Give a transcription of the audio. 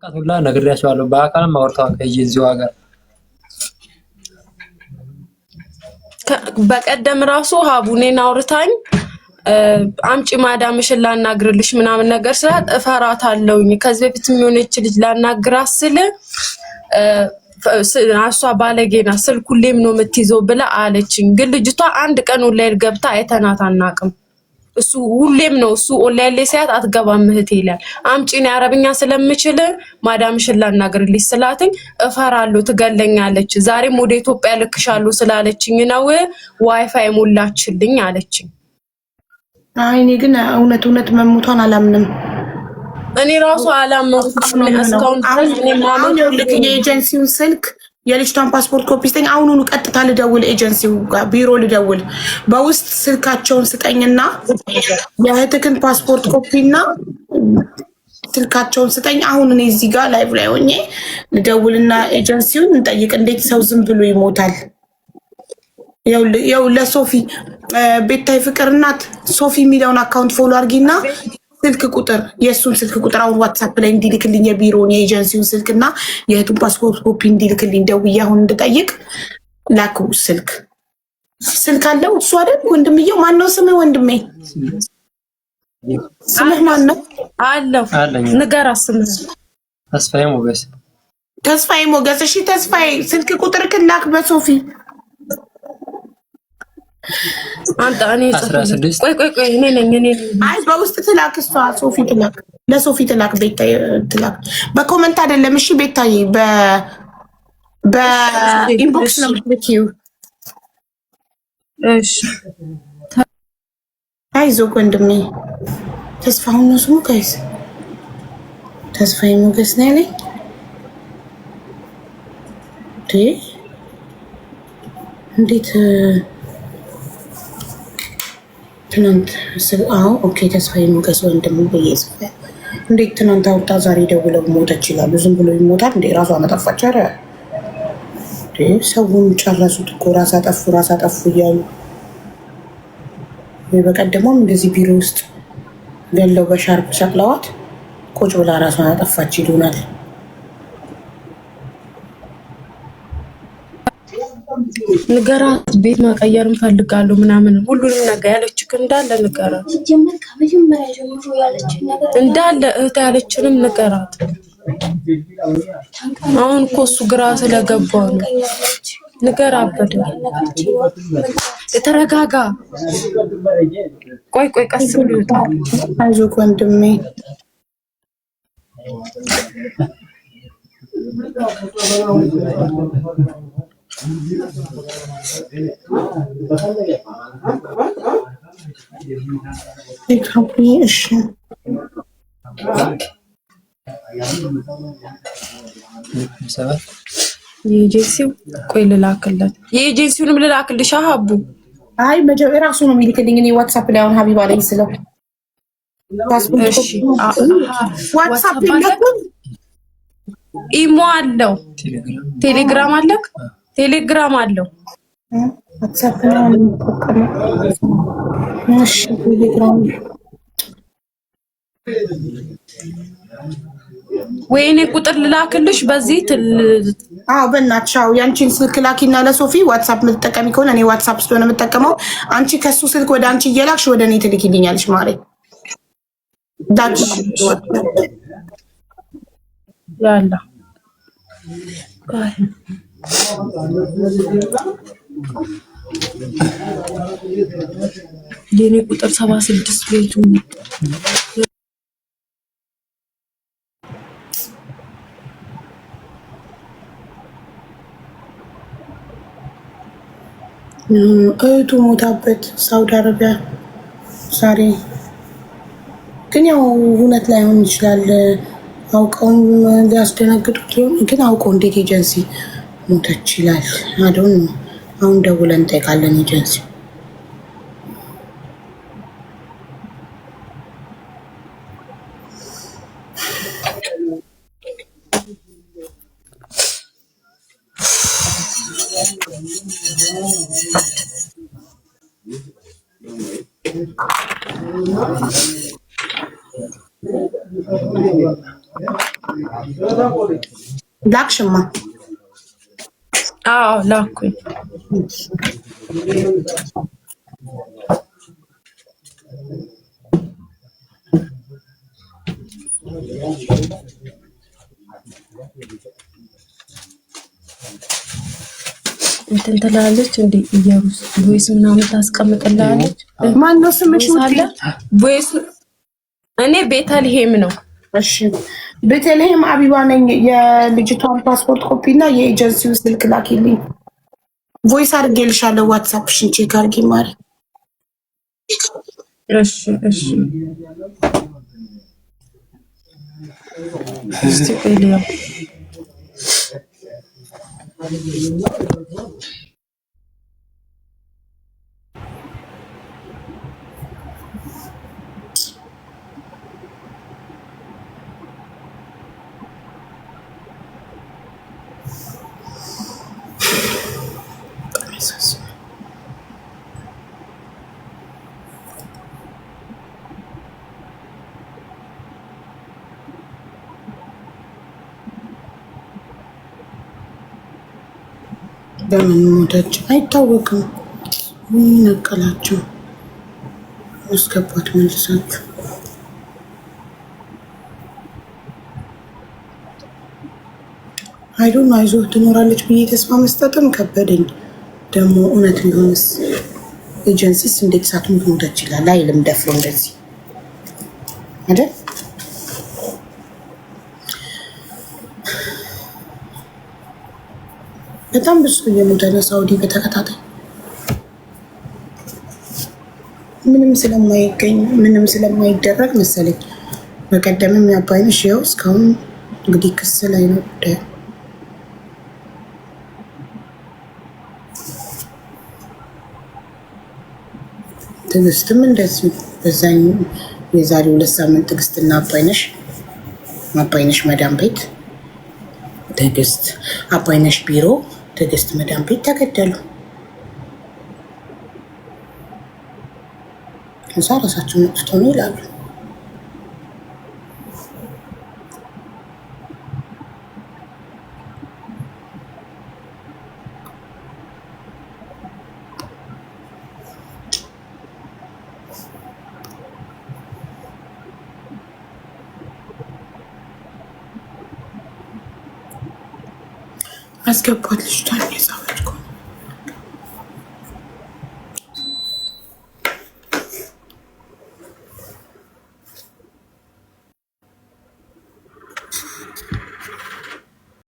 ሁላ ነግሬያቸዋለሁ። በአካልም አውርተዋል ከኤጀንሲዋ ጋር። በቀደም ራሱ ሀቡኔን አውርታኝ አምጪ ማዳምሽን ላናግርልሽ ምናምን ነገር ስላት እፈራታለሁኝ። ከዚህ በፊት የሆነች ልጅ ላናግራት ስል እሷ ባለጌና ስልክ ሁሌም ነው የምትይዘው ብላ አለችኝ። ግን ልጅቷ አንድ ቀን ኦንላይን ገብታ አይተናት አናውቅም። እሱ ሁሌም ነው እሱ ኦንላይን ላይ ሳያት አትገባም እህቴ ይላል። አምጪ ነው አረብኛ ስለምችል ማዳምሽን ላናግርልሽ ስላትኝ እፈራለሁ ትገለኛለች። ዛሬም ወደ ኢትዮጵያ ልክሻለሁ ስላለችኝ ነው ዋይፋይ ሞላችልኝ አለችኝ። አይ እኔ ግን እውነት መሞቷን አላምንም። እኔ ራሱ አላመንኩም እስካሁን ድረስ። እኔ ማመን የኤጀንሲውን ስልክ የልጅቷን ፓስፖርት ኮፒ ስጠኝ። አሁኑኑ ቀጥታ ልደውል፣ ኤጀንሲው ጋር ቢሮ ልደውል። በውስጥ ስልካቸውን ስጠኝና የእህትክን ፓስፖርት ኮፒና ስልካቸውን ስጠኝ። አሁን እኔ እዚህ ጋር ላይቭ ላይ ሆኜ ልደውልና ኤጀንሲውን እንጠይቅ። እንዴት ሰው ዝም ብሎ ይሞታል? ያው ለሶፊ ቤታይ ፍቅር እናት ሶፊ የሚለውን አካውንት ፎሎ አድርጊና ስልክ ቁጥር የእሱን ስልክ ቁጥር አሁን ዋትሳፕ ላይ እንዲልክልኝ የቢሮውን የኤጀንሲውን ስልክና የእህቱን ፓስፖርት ኮፒ እንዲልክልኝ ደውዬ አሁን እንድጠይቅ ላኩ። ስልክ አለው እሱ አይደል? ወንድምየው ማን ነው ስምህ? ወንድሜ ስምህ ማን ነው? አለው ንገራት ስምህ። ተስፋዬ ሞገስ። ተስፋዬ ሞገስ። እሺ ተስፋዬ ስልክ ቁጥር ክላክ በሶፊ አንተ እኔ ቆይ እኔ ነኝ። አይ በውስጥ ትላክ እሷ ሶፊ ትላክ፣ ለሶፊ ትላክ፣ ቤታዬ ትላክ። በኮመንት አይደለም እሺ ቤታዬ፣ በኢንቦክስ ነው የምትልኪው። እሺ አይዞህ ወንድሜ። ተስፋሁን ነው ስሙ ጋይስ፣ ተስፋዬ ሞገስ ነው ያለኝ። እንዴት ትናንት ኦኬ ተስፋዬ ሞገስ ወንድም በየጽፈ እንዴት ትናንት አውጣ ዛሬ ደውለው ሞተች ይላሉ። ዝም ብሎ ይሞታል እንዴ? ራሷ መጠፋች። ኧረ ሰውን ጨረሱት እኮ ራስ አጠፉ እያሉ። በቀደሞም እንደዚህ ቢሮ ውስጥ ገለው በሻርፕ ሰቅለዋት ቁጭ ብላ ራሷን አጠፋች ይሉናል። ንገራት ቤት መቀየር እንፈልጋለሁ ምናምን ሁሉንም ነገር ያለችክ እንዳለ ንገራት። እንዳለ እህት ያለችንም ንገራት። አሁን እኮ እሱ ግራ ስለገባው ነው። ንገራት በደንብ። ተረጋጋ። ቆይ ቀስ ብሎ ይወጣል። አይዞህ ወንድሜ። የኤጀንሲው ቆይ ልላክለት። የኤጀንሲውንም ልላክልሽ አቡ። አይ መጀመሪያ ራሱ ነው የሚልክልኝ። እኔ ዋትስአፕ ላይ አሁን ሀቢባ ላይ ስለው ዋትስአፕ ይልኩኝ። ኢሞ አለው፣ ቴሌግራም አለክ? ቴሌግራም አለው። ዋትስአፕ ላይ እሺ ቴሌግራም ወይኔ ቁጥር ልላክልሽ በዚህ በእናትሽ ያንቺን ስልክ ላኪና ለሶፊ ዋትስአፕ የምትጠቀሚ ከሆነ እኔ ዋትስአፕ ስለሆነ የምጠቀመው አንቺ ከሱ ስልክ ወደ አንቺ እየላክሽ ወደ እኔ ትልኪልኛለሽ ማለት ዳት ያላ የኔ ቁጥር 76 ቤቱ እህቱ ሞታበት ሳውዲ አረቢያ ዛሬ። ግን ያው እውነት ላይሆን ይችላል። አውቀውም ሊያስደነግጡት ሊሆን ግን አውቀው እንዴት ኤጀንሲ ሞተች ይላል። አዶን አሁን ደውለን እንጠይቃለን ኤጀንሲ። ላክሽማ? አዎ ላኩኝ። እንትን ትላለች እንዴ ኢየሩስ ቮይስ ምናምን ታስቀምጥላለች። ማን ነው ስምሽ? ቮይስ እኔ ቤተልሔም ነው። እሺ ቤተልሔም አቢባ ነኝ። የልጅቷን ፓስፖርት ኮፒ እና የኤጀንሲው ስልክ ላኪልኝ። ቮይስ አድርጌልሻለሁ። ዋትስአፕሽን ቼክ አድርጊ ማሪ። እሺ እሺ እስቲ ቆይልኝ። በምን ሞተች አይታወቅም። ነቀላቸው አስገባት መልሳችሁ። አይዶን አይዞህ ትኖራለች ብዬ ተስፋ መስጠትም ከበደኝ። ደግሞ እውነት ቢሆንስ ኤጀንሲስ እንዴት ሳትሞት ሞተች ይላል አይልም ደፍሮ እንደዚህ አይደል? በጣም ብዙ እየሞተ ነው ሳውዲ በተከታታይ ምንም ስለማይገኝ ምንም ስለማይደረግ መሰለኝ። በቀደምም ያባይነሽ ያው እስካሁን እንግዲህ ክስ ላይ ነው ጉዳዩ። ትዕግስትም እንደዚሁ በዛኝ የዛሬ 2 ሳምንት ትዕግስትና አባይነሽ መዳም ቤት ትዕግስት አባይነሽ ቢሮ ትዕግስት መዳም ቤት ተገደሉ። ከዛ ራሳቸውን ነጥቶ ነው ይላሉ። አስገባት ልጅቷን የጻፈችው